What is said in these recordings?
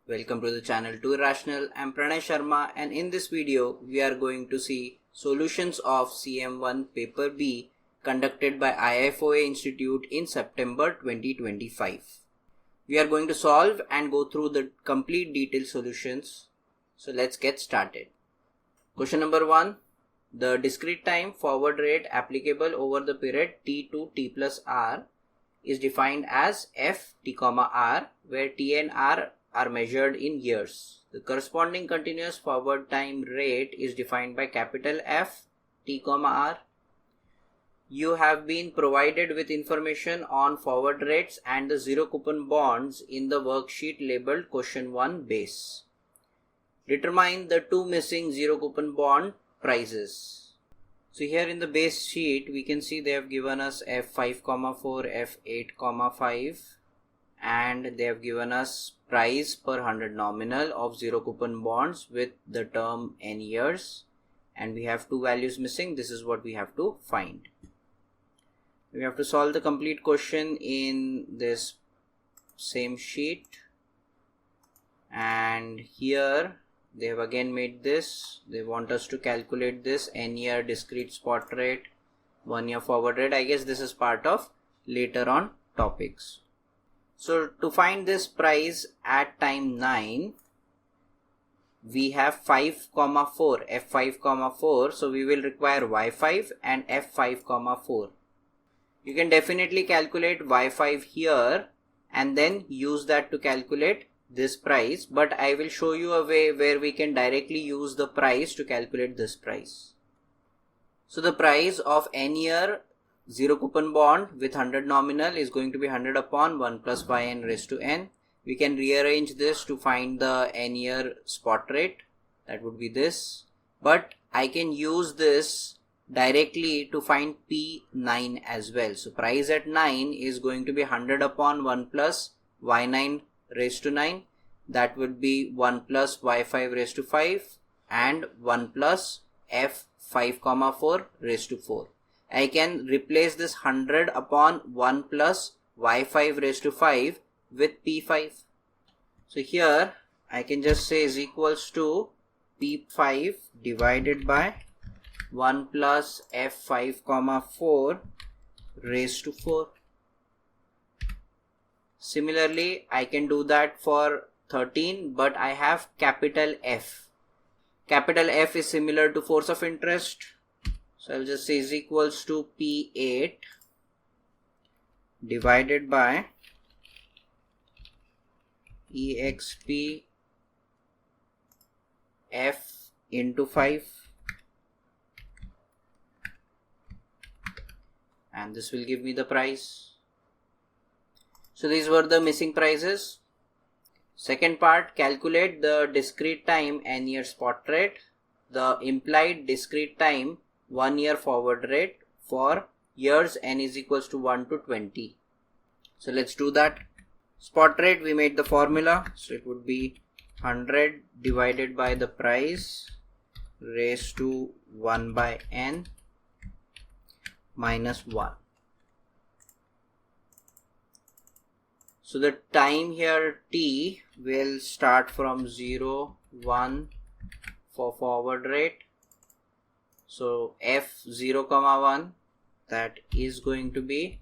Welcome to the channel Too Irrational. I'm Pranay Sharma, and in this video we are going to see solutions of CM1 paper B conducted by IFoA Institute in September 2025. We are going to solve and go through the complete detailed solutions. So let's get started. Question number 1. The discrete time forward rate applicable over the period t to t plus r is defined as f t comma r, where t and r are measured in years. The corresponding continuous forward time rate is defined by capital F t comma r. You have been provided with information on forward rates and the zero coupon bonds in the worksheet labeled question 1 base. Determine the two missing zero coupon bond prices. So here in the base sheet we can see they have given us F5, 4, F8, 5, and they have given us price per 100 nominal of zero coupon bonds with the term n years, and we have two values missing. This is what we have to find. We have to solve the complete question in this same sheet, and here they have again made this. They want us to calculate this n year discrete spot rate, 1 year forward rate. I guess this is part of later on topics. So to find this price at time 9, we have 5, 4, F5, 4. So we will require Y5 and F5, 4. You can definitely calculate Y5 here and then use that to calculate this price, but I will show you a way where we can directly use the price to calculate this price. So the price of n year zero coupon bond with 100 nominal is going to be 100 upon 1 plus yn raised to n. We can rearrange this to find the n year spot rate. That would be this. But I can use this directly to find P9 as well. So price at 9 is going to be 100 upon 1 plus y9 raised to 9. That would be 1 plus y5 raised to 5 and 1 plus f5, 4 raised to 4. I can replace this 100 upon 1 plus y5 raised to 5 with p5. So here I can just say is equals to p5 divided by 1 plus f5, 4 raised to 4. Similarly, I can do that for 13, but I have capital F. Capital F is similar to force of interest. So I'll just say is equals to P8 divided by EXP F into 5, and this will give me the price. So these were the missing prices. Second part, calculate the discrete time n year spot rate, the implied discrete time 1 year forward rate for years n is equals to 1 to 20. So let's do that. Spot rate, we made the formula. So it would be 100 divided by the price raised to 1 by n minus 1. So the time here t will start from 0, 1 for forward rate. So f0, 1, that is going to be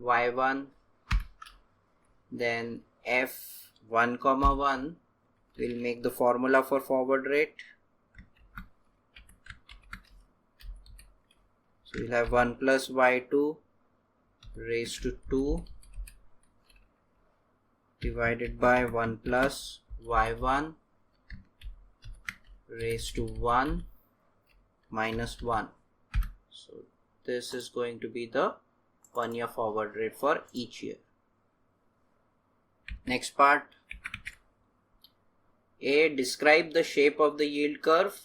y1. Then f1, 1 will make the formula for forward rate. So we'll have 1 plus y2 raised to 2 divided by 1 plus y1 raised to 1 minus 1. So this is going to be the 1 year forward rate for each year. Next part. A. Describe the shape of the yield curve,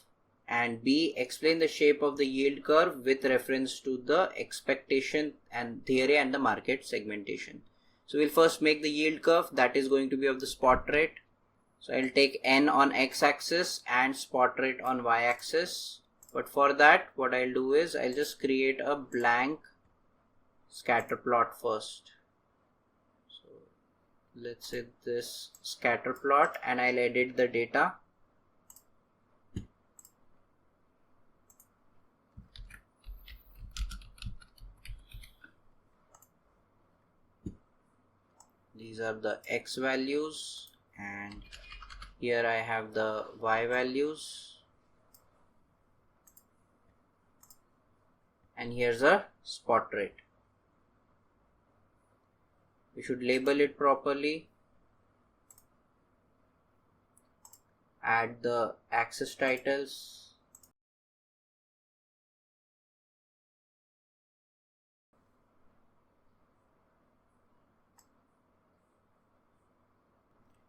and B. Explain the shape of the yield curve with reference to the expectation and theory and the market segmentation. So we'll first make the yield curve, that is going to be of the spot rate. So I'll take n on x-axis and spot rate on y-axis. But for that, what I'll do is I'll just create a blank scatter plot first. So let's say this scatter plot, and I'll edit the data. These are the X values, and here I have the Y values, and here's a spot rate. We should label it properly, add the axis titles,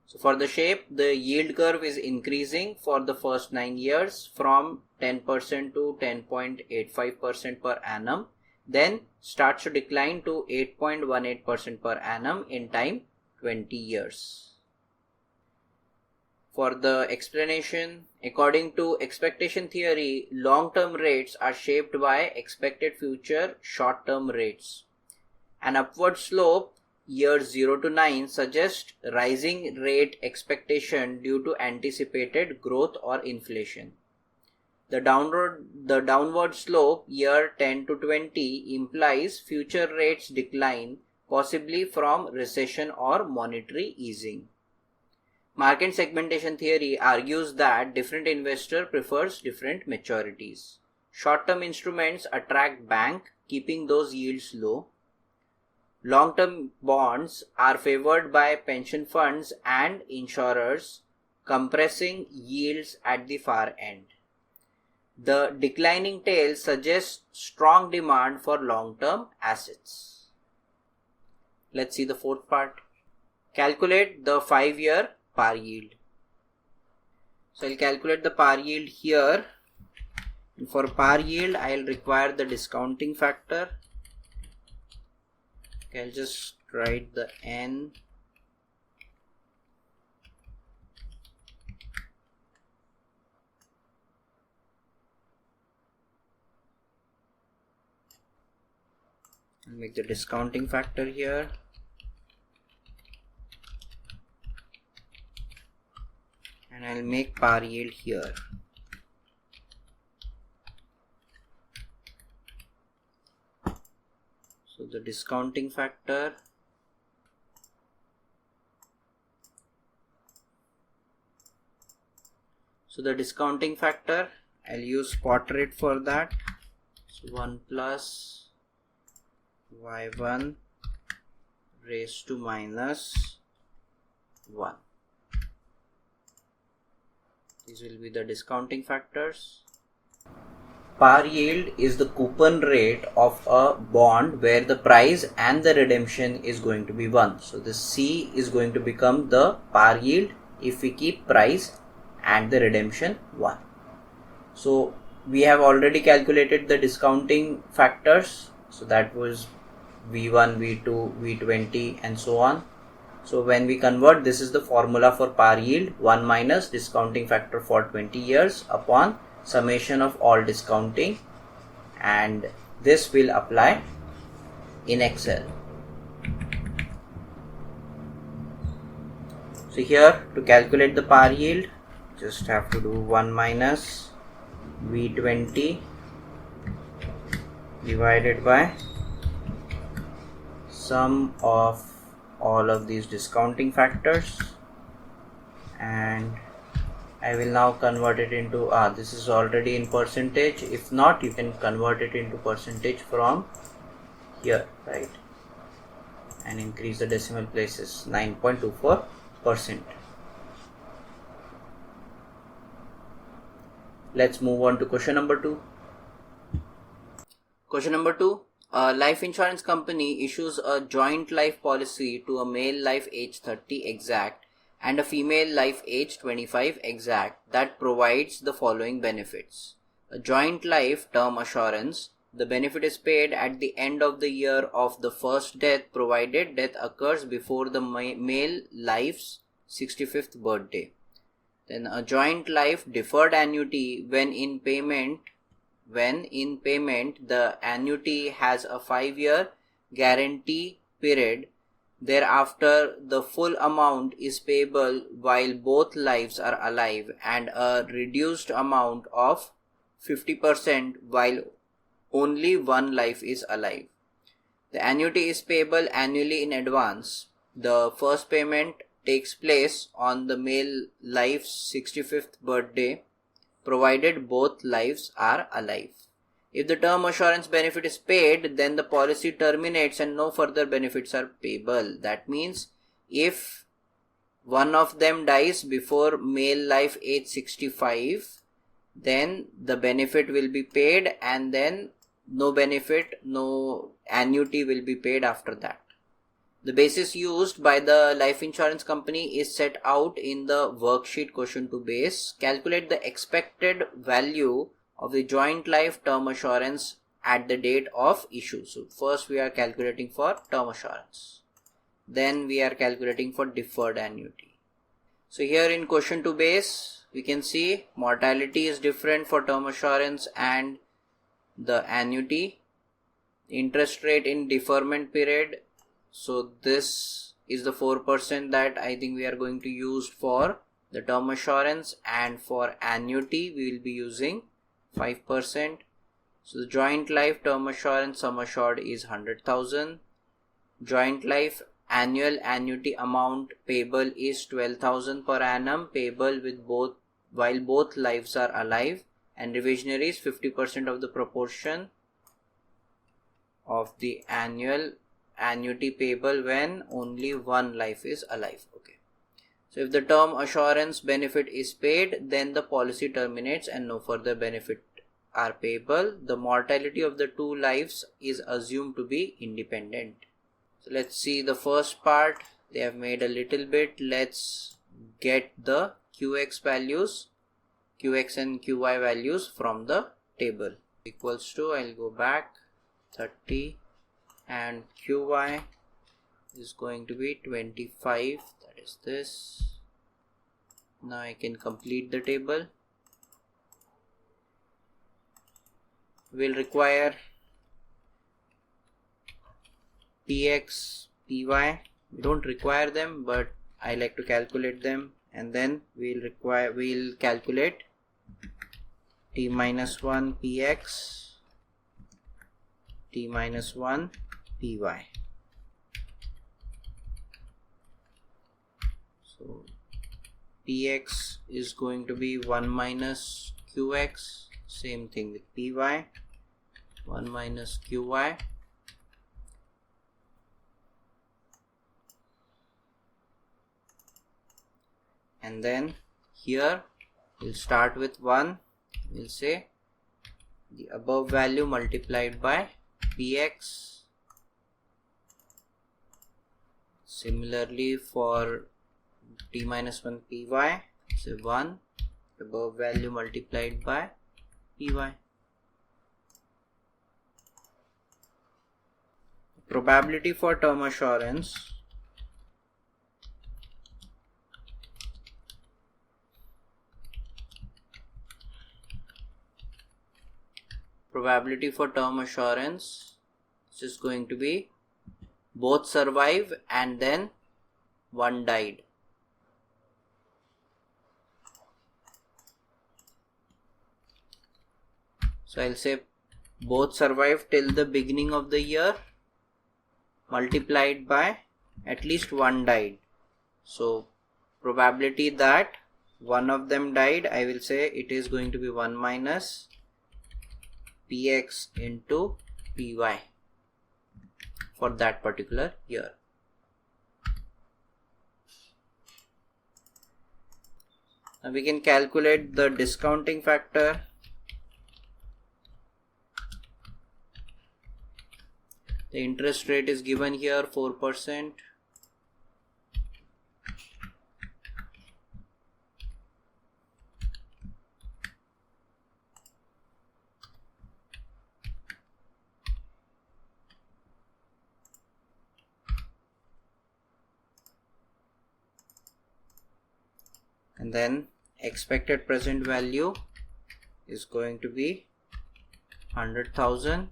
so for the shape, the yield curve is increasing for the first 9 years from 10% to 10.85% per annum, then starts to decline to 8.18% per annum in time 20 years. For the explanation, according to expectation theory, long-term rates are shaped by expected future short-term rates. An upward slope years 0 to 9 suggests rising rate expectation due to anticipated growth or inflation. The downward slope year 10 to 20 implies future rates decline, possibly from recession or monetary easing. Market segmentation theory argues that different investor prefers different maturities. Short-term instruments attract bank, keeping those yields low. Long-term bonds are favored by pension funds and insurers, compressing yields at the far end. The declining tail suggests strong demand for long-term assets. Let's see the fourth part. Calculate the 5-year par yield. So I'll calculate the par yield here. And for par yield, I'll require the discounting factor. Okay, I'll just write the N. I'll make the discounting factor here. And I'll make par yield here. So the discounting factor, I'll use spot rate for that. So 1 plus y1 raised to minus 1. These will be the discounting factors. Par yield is the coupon rate of a bond where the price and the redemption is going to be 1. So this C is going to become the par yield if we keep price and the redemption 1. So we have already calculated the discounting factors. So that was V1, V2, V20 and so on. So when we convert, this is the formula for par yield, 1 minus discounting factor for 20 years upon summation of all discounting, and this will apply in Excel. So here to calculate the par yield, just have to do 1 minus V20 divided by sum of all of these discounting factors, and I will now convert it into this is already in percentage. If not, you can convert it into percentage from here, right, and increase the decimal places. 9.24%. Let's move on to question number 2. Question number 2. A life insurance company issues a joint life policy to a male life age 30 exact and a female life age 25 exact that provides the following benefits. A joint life term assurance. The benefit is paid at the end of the year of the first death, provided death occurs before the male life's 65th birthday. Then a joint life deferred annuity. When in payment the annuity has a 5-year guarantee period, Thereafter, the full amount is payable while both lives are alive, and a reduced amount of 50% while only one life is alive. The annuity is payable annually in advance. The first payment takes place on the male life's 65th birthday, provided both lives are alive. If the term assurance benefit is paid, then the policy terminates and no further benefits are payable. That means if one of them dies before male life age 65, then the benefit will be paid, and then no benefit, no annuity will be paid after that. The basis used by the life insurance company is set out in the worksheet question 2 base. Calculate the expected value of the joint life term assurance at the date of issue. So first we are calculating for term assurance. Then we are calculating for deferred annuity. So here in question 2 base, we can see mortality is different for term assurance and the annuity. Interest rate in deferment period. So this is the 4% that I think we are going to use for the term assurance, and for annuity we will be using 5%. So the joint life term assurance sum assured is 100,000. Joint life annual annuity amount payable is 12,000 per annum, payable with while both lives are alive, and revisionary is 50% of the proportion of the annual annuity payable when only one life is alive. Okay. So if the term assurance benefit is paid, then the policy terminates and no further benefit are payable. The mortality of the two lives is assumed to be independent. So let's see the first part. They have made a little bit. Let's get the QX values, QX and QY values from the table. Equals to, I'll go back, 30, and QY is going to be 25, that is this. Now I can complete the table. We'll require PX, PY. We don't require them, but I like to calculate them, and then we'll calculate T minus 1 PX, T minus 1 PY. So PX is going to be 1 minus QX, same thing with PY, 1 minus QY. And then here we'll start with 1, we'll say the above value multiplied by PX. Similarly for T minus 1 PY, say 1, above value multiplied by PY. Probability for term assurance. Probability for term assurance is going to be both survive and then one died. So I'll say both survive till the beginning of the year multiplied by at least one died. So probability that one of them died, I will say it is going to be 1 minus PX into PY for that particular year. Now we can calculate the discounting factor. The interest rate is given here, 4%. And then expected present value is going to be 100,000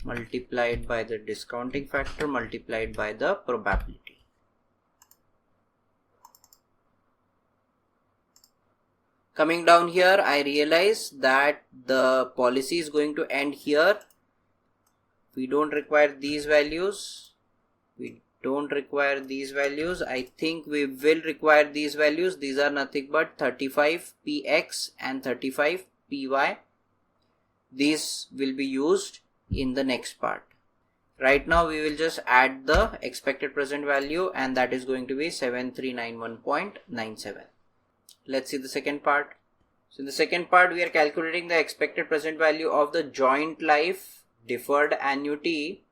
multiplied by the discounting factor multiplied by the probability. Coming down here, I realize that the policy is going to end here. We don't require these values. We don't require these values. I think we will require these values. These are nothing but 35px and 35py. These will be used in the next part. Right now we will just add the expected present value, and that is going to be 7391.97. Let's see the second part. So in the second part, we are calculating the expected present value of the joint life deferred annuity,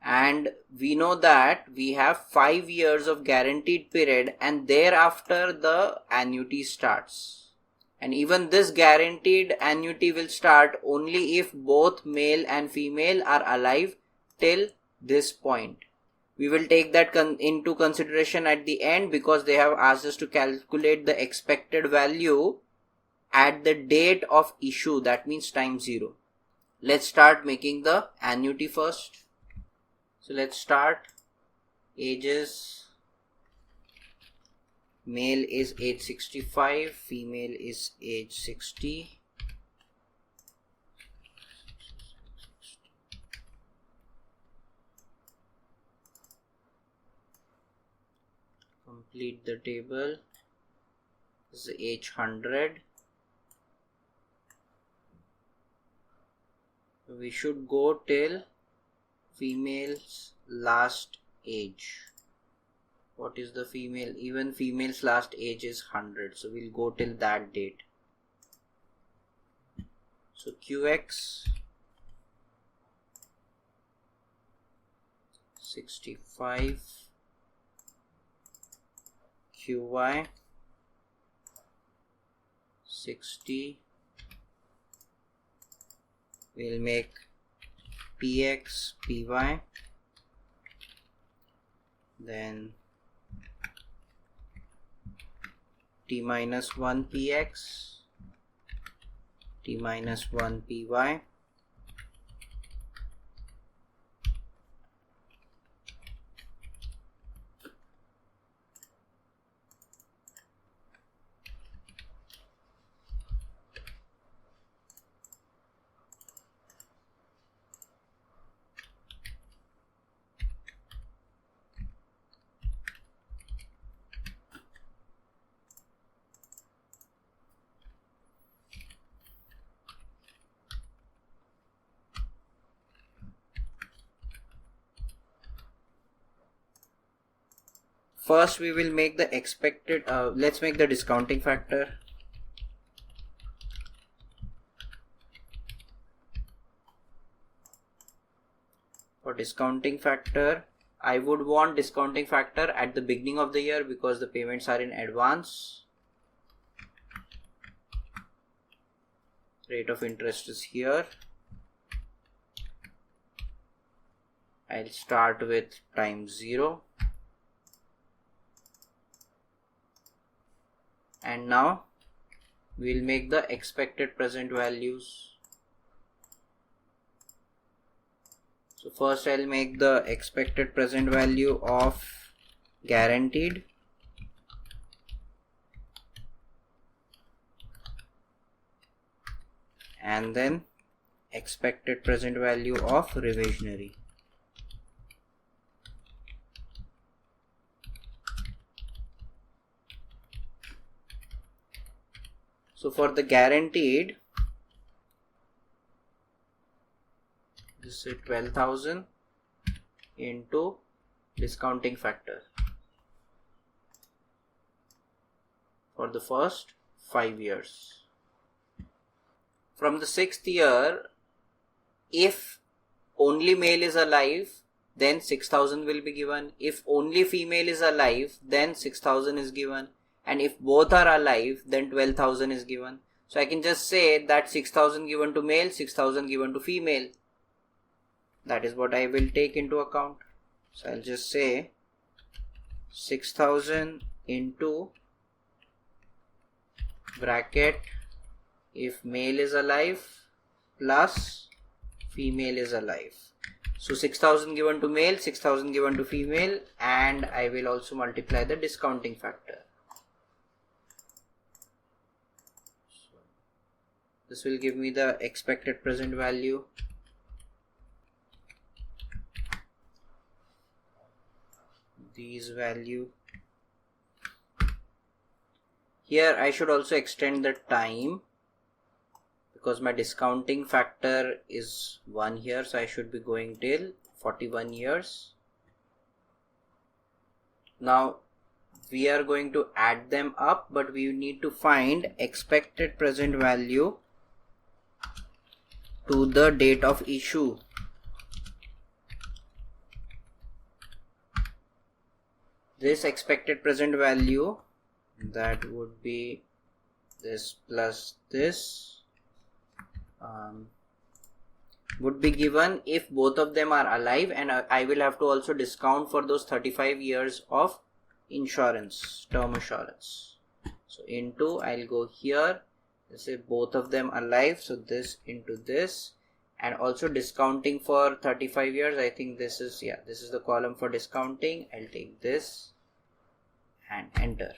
and we know that we have 5 years of guaranteed period, and thereafter the annuity starts. And even this guaranteed annuity will start only if both male and female are alive till this point. We will take that into consideration at the end, because they have asked us to calculate the expected value at the date of issue, that means time 0. Let's start making the annuity first. So let's start. Ages: male is age 65, female is age 60. Complete the table. This is age 100. We should go till female's last age. What is the female? Even female's last age is 100. So we'll go till that date. So QX 65, QY 60. We'll make PX, PY, then T minus 1 PX, T minus 1 PY, First we will make the expected, let's make the discounting factor. For discounting factor, I would want discounting factor at the beginning of the year because the payments are in advance. Rate of interest is here. I'll start with time 0. And now we'll make the expected present values. So first I'll make the expected present value of guaranteed, and then expected present value of revisionary. So for the guaranteed, this is 12,000 into discounting factor for the first 5 years. From the 6th year, if only male is alive, then 6,000 will be given. If only female is alive, then 6,000 is given. And if both are alive, then 12,000 is given. So I can just say that 6,000 given to male, 6,000 given to female. That is what I will take into account. So I'll just say 6,000 into bracket if male is alive plus female is alive. So 6,000 given to male, 6,000 given to female, and I will also multiply the discounting factor. So this will give me the expected present value. These value. Here I should also extend the time, because my discounting factor is 1 here, so I should be going till 41 years. Now we are going to add them up, but we need to find expected present value to the date of issue. This expected present value, that would be this plus this, would be given if both of them are alive, and I will have to also discount for those 35 years of insurance, term assurance. So into, I'll go here, let's say both of them alive, so this into this, and also discounting for 35 years. I think this is, yeah, this is the column for discounting. I'll take this and enter.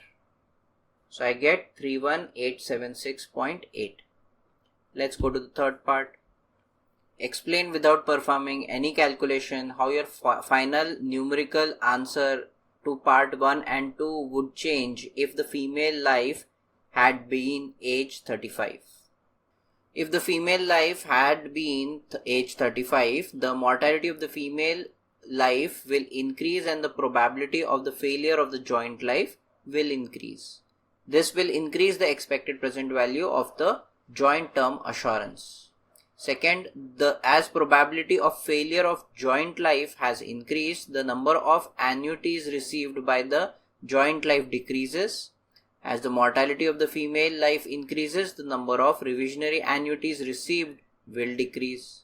So I get 31876.8. Let's go to the third part. Explain without performing any calculation how your final numerical answer to part 1 and 2 would change if the female life had been age 35. If the female life had been age 35, the mortality of the female life will increase and the probability of the failure of the joint life will increase. This will increase the expected present value of the joint term assurance. Second, as probability of failure of joint life has increased, the number of annuities received by the joint life decreases. As the mortality of the female life increases, the number of revisionary annuities received will decrease.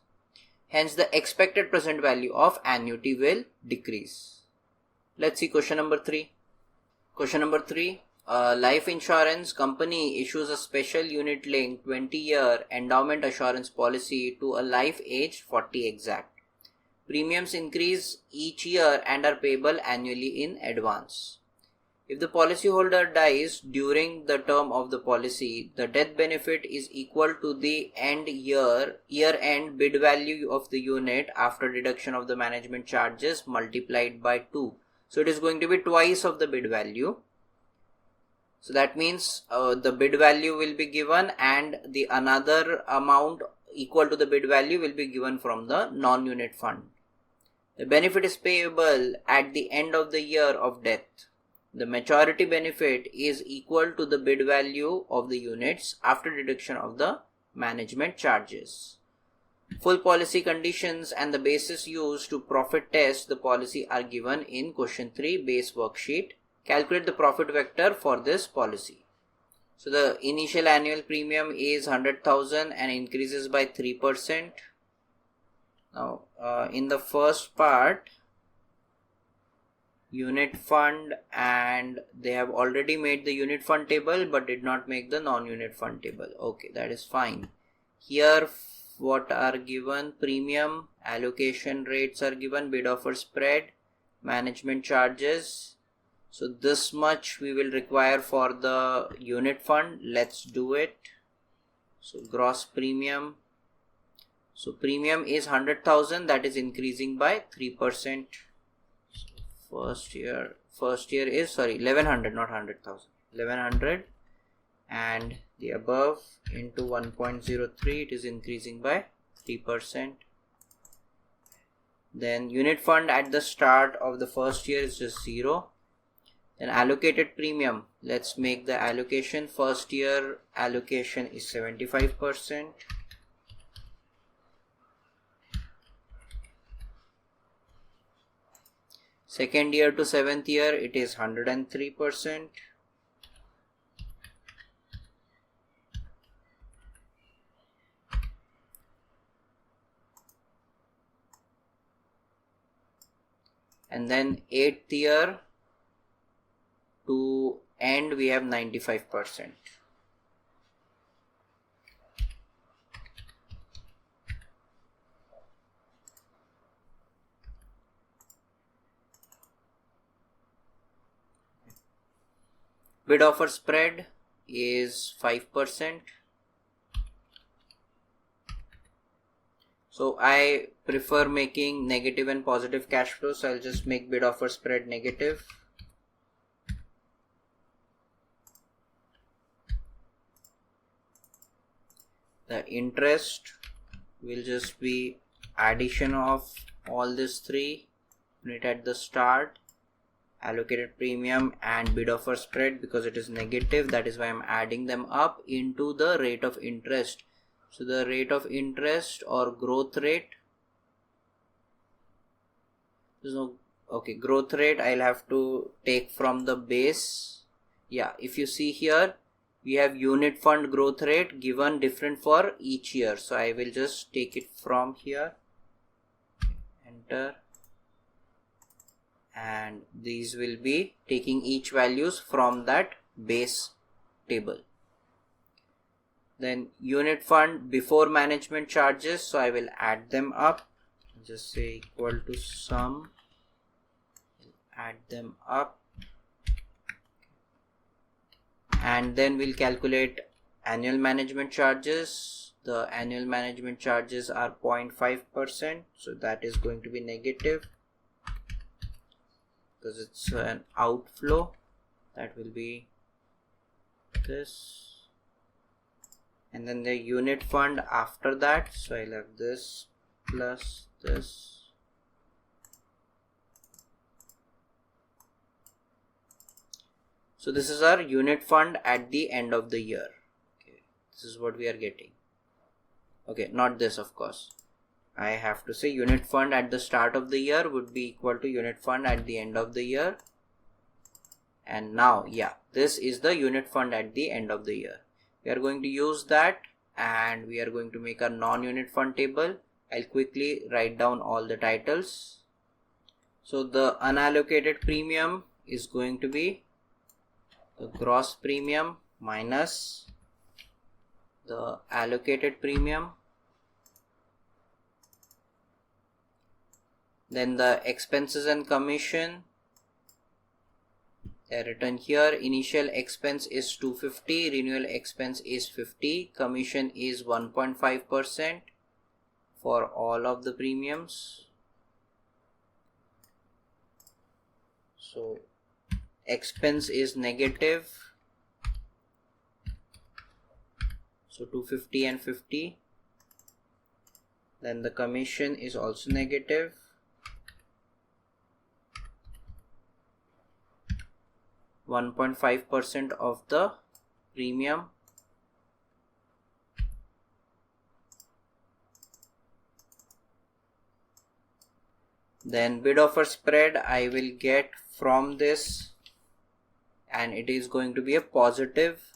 Hence, the expected present value of annuity will decrease. Let's see question number 3. Question number 3. A life insurance company issues a special unit-linked 20-year endowment assurance policy to a life aged 40 exact. Premiums increase each year and are payable annually in advance. If the policyholder dies during the term of the policy, the death benefit is equal to the year-end bid value of the unit after deduction of the management charges multiplied by 2. So it is going to be twice of the bid value. So that means the bid value will be given and the another amount equal to the bid value will be given from the non-unit fund. The benefit is payable at the end of the year of death. The maturity benefit is equal to the bid value of the units after deduction of the management charges. Full policy conditions and the basis used to profit test the policy are given in question 3 base worksheet. Calculate the profit vector for this policy. So the initial annual premium is 100,000 and increases by 3%. Now in the first part, unit fund, and they have already made the unit fund table but did not make the non-unit fund table. Okay, that is fine. Here what are given? Premium, allocation rates are given, bid offer spread, management charges. So this much we will require for the unit fund. Let's do it. So gross premium. So premium is 100,000, that is increasing by 3%. First year is 1100, not 100,000, 1100, and the above into 1.03, it is increasing by 3%. Then unit fund at the start of the first year is just 0. Then allocated premium, let's make the allocation. First year allocation is 75%. Second year to 7th year, it is 103%. And then 8th year to end, we have 95%. Bid offer spread is 5%. So I prefer making negative and positive cash flow, so I'll just make bid offer spread negative. The interest will just be addition of all these three, unit at the start, allocated premium and bid offer spread. Because it is negative, that is why I'm adding them up into the rate of interest. So the rate of interest or growth rate, growth rate I'll have to take from the base. Yeah, if you see here, we have unit fund growth rate given different for each year. So I will just take it from here, enter, and these will be taking each values from that base table. Then unit fund before management charges, so I will add them up, just say equal to sum, add them up, and then we'll calculate annual management charges. The annual management charges are 0.5%, so that is going to be negative because it's an outflow. That will be this. And then the unit fund after that, so I'll have this plus this. So this is our unit fund at the end of the year. Okay, this is what we are getting. Okay, not this, of course. I have to say unit fund at the start of the year would be equal to unit fund at the end of the year. And now, yeah, this is the unit fund at the end of the year. We are going to use that and we are going to make a non-unit fund table. I'll quickly write down all the titles. So the unallocated premium is going to be the gross premium minus the allocated premium. Then the expenses and commission, they are written here. Initial expense is 250, renewal expense is 50, commission is 1.5% for all of the premiums. So expense is negative, so 250 and 50. Then the commission is also negative, (1.5% of the premium). Then bid offer spread I will get from this, and it is going to be a positive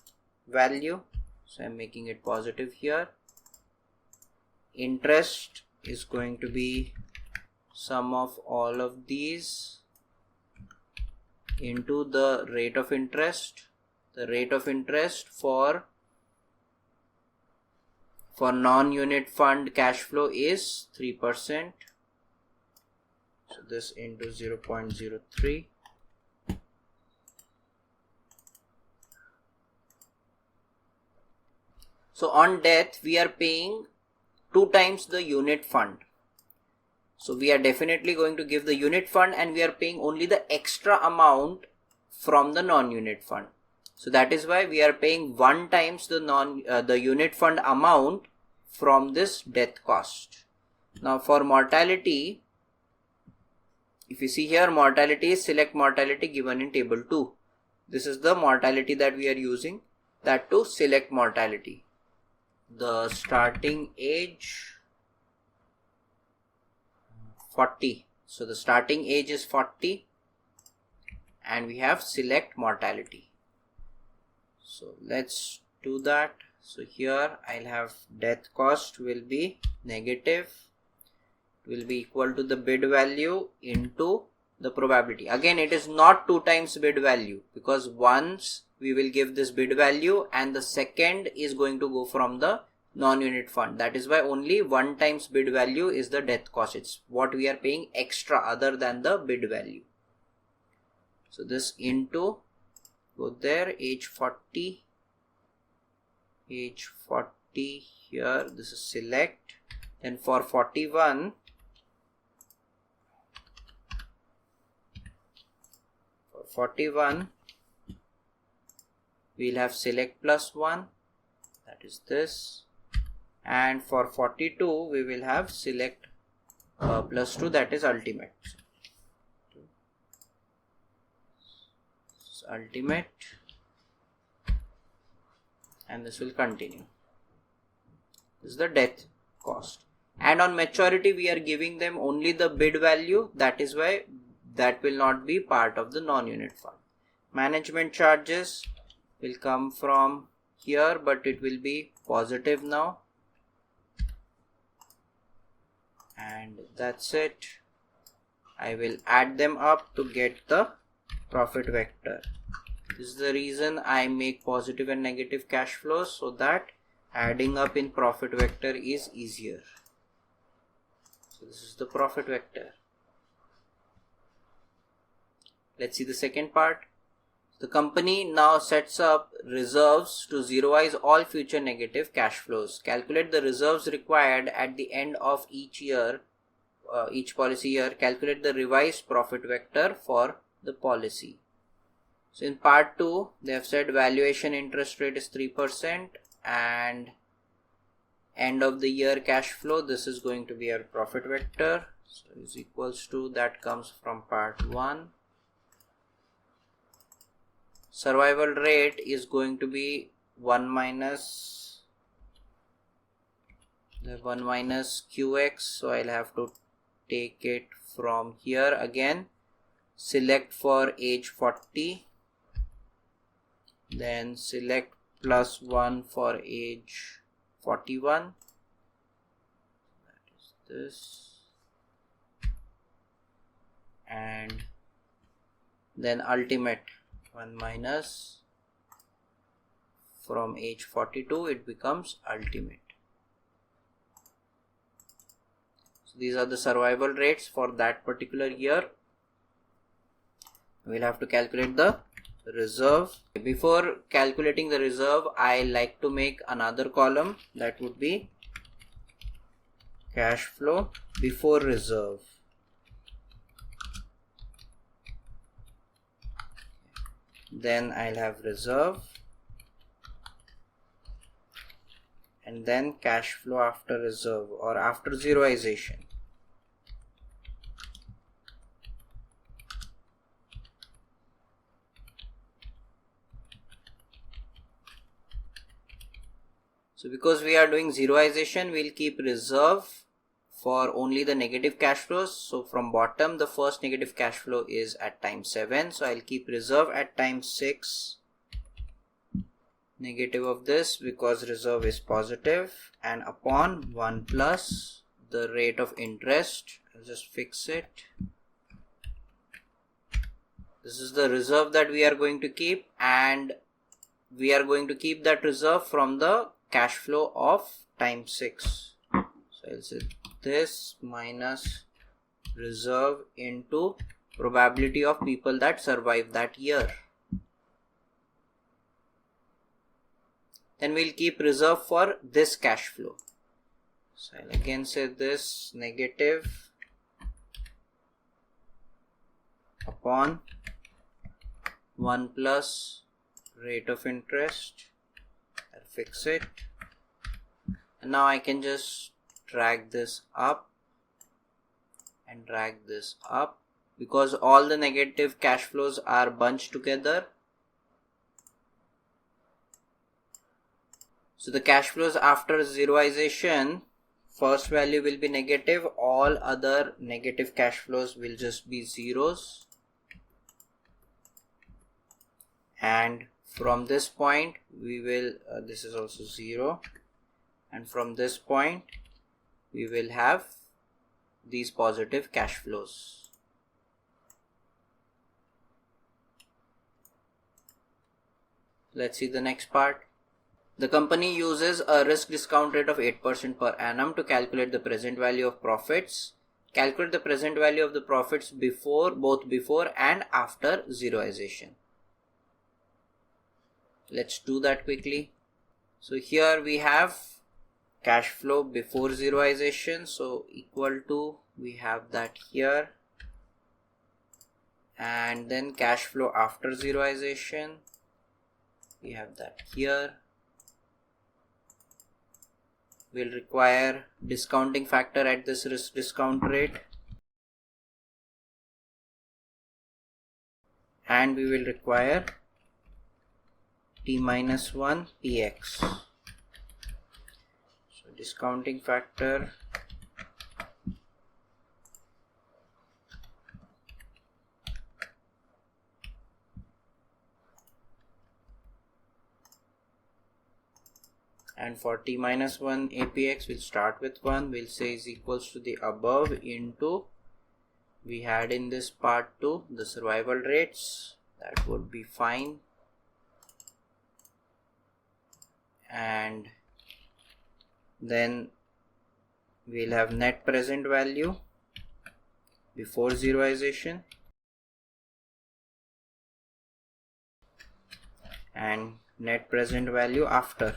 value, so I'm making it positive here. Interest is going to be sum of all of these into the rate of interest. The rate of interest for non-unit fund cash flow is 3%. So this into 0.03. So on death we are paying 2 times the unit fund. So we are definitely going to give the unit fund, and we are paying only the extra amount from the non-unit fund. So that is why we are paying 1 times the unit fund amount from this death cost. Now for mortality, if you see here, mortality is select mortality given in table 2. This is the mortality that we are using, that to select mortality. The starting age 40. So the starting age is 40 and we have select mortality. So let's do that. So here I'll have death cost will be negative, will be equal to the bid value into the probability. Again, it is not 2 times bid value, because once we will give this bid value and the second is going to go from the non-unit fund. That is why only 1 times bid value is the death cost. It's what we are paying extra other than the bid value. So this into go there, age 40, here, this is select. Then for 41, we'll have select plus 1, that is this, and for 42 we will have select plus 2, that is ultimate. Ultimate, and this will continue. This is the death cost, and on maturity we are giving them only the bid value, that is why that will not be part of the non-unit fund. Management charges will come from here, but it will be positive now, and that's it. I will add them up to get the profit vector. This is the reason I make positive and negative cash flows, so that adding up in profit vector is easier. So this is the profit vector. Let's see the second part. The company now sets up reserves to zeroize all future negative cash flows. Calculate the reserves required at the end of each year, each policy year. Calculate the revised profit vector for the policy. So in part 2, they have said valuation interest rate is 3% and end of the year cash flow, this is going to be our profit vector. So is equals to, that comes from part 1. Survival rate is going to be 1 minus QX. So I'll have to take it from here again. Select for age 40, then select plus 1 for age 41, that is this, and then ultimate 1 minus from age 42, it becomes ultimate. So these are the survival rates for that particular year. We'll have to calculate the reserve. Before calculating the reserve, I like to make another column, that would be cash flow before reserve. Then I'll have reserve, and then cash flow after reserve or after zeroization. So because we are doing zeroization, we'll keep reserve for only the negative cash flows. So from bottom, the first negative cash flow is at time 7. So I'll keep reserve at time 6. Negative of this because reserve is positive, and upon 1 plus the rate of interest. I'll just fix it. This is the reserve that we are going to keep, and we are going to keep that reserve from the cash flow of time 6. So I'll say this minus reserve into probability of people that survive that year. Then we'll keep reserve for this cash flow. So I'll again say this negative upon 1 plus rate of interest. I'll fix it. And now I can just drag this up and drag this up because all the negative cash flows are bunched together. So the cash flows after zeroization, first value will be negative, all other negative cash flows will just be zeros. And from this point we will, this is also 0, and from this point we will have these positive cash flows. Let's see the next part. The company uses a risk discount rate of 8% per annum to calculate the present value of profits. Calculate the present value of the profits both before and after zeroization. Let's do that quickly. So here we have cash flow before zeroization, so equal to, we have that here, and then cash flow after zeroization, we have that here. We'll require discounting factor at this risk discount rate, and we will require T-1 PX. So discounting factor and for T-1 APX, we'll start with 1. We'll say is equals to the above into, we had in this part 2 the survival rates, that would be fine, and then we'll have net present value before zeroization and net present value after.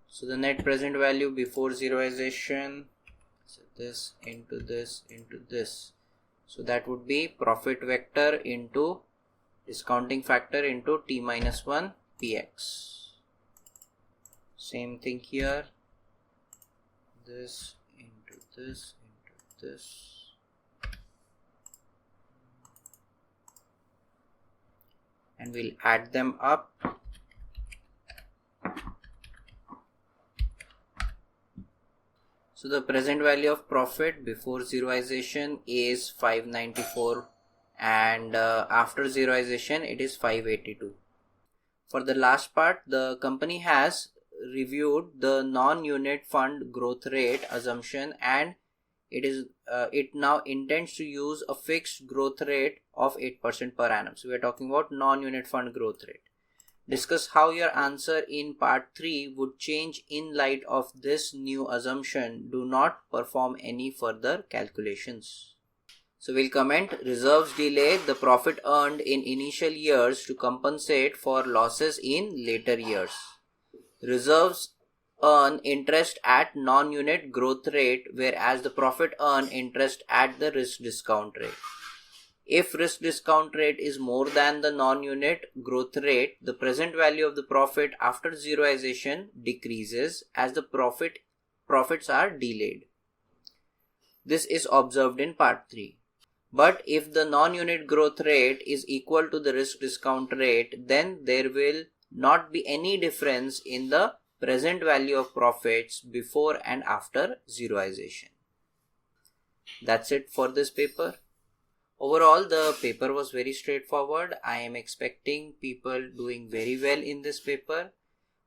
So the net present value before zeroization, so this into this into this, so that would be profit vector into discounting factor into T-1 PX. Same thing here, this into this into this, and we'll add them up. So the present value of profit before zeroization is 594, and after zeroization it is 582. For the last part, the company has reviewed the non-unit fund growth rate assumption, and it now intends to use a fixed growth rate of 8% per annum. So we are talking about non-unit fund growth rate. Discuss how your answer in part 3 would change in light of this new assumption. Do not perform any further calculations. So we'll comment, reserves delay the profit earned in initial years to compensate for losses in later years. Reserves earn interest at non-unit growth rate, whereas the profit earn interest at the risk discount rate. If risk discount rate is more than the non-unit growth rate, the present value of the profit after zeroization decreases as the profits are delayed. This is observed in part 3. But if the non-unit growth rate is equal to the risk discount rate, then there will not be any difference in the present value of profits before and after zeroization. That's it for this paper. Overall, the paper was very straightforward. I am expecting people doing very well in this paper.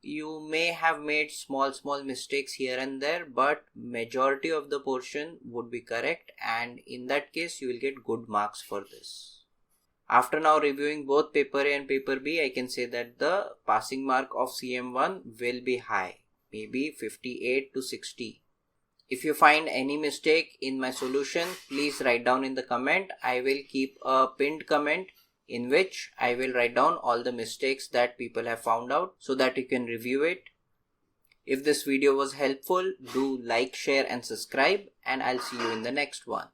You may have made small mistakes here and there, but majority of the portion would be correct, and in that case you will get good marks for this. After now reviewing both paper A and paper B, I can say that the passing mark of CM1 will be high, maybe 58 to 60. If you find any mistake in my solution, please write down in the comment. I will keep a pinned comment in which I will write down all the mistakes that people have found out so that you can review it. If this video was helpful, do like, share and subscribe, and I'll see you in the next one.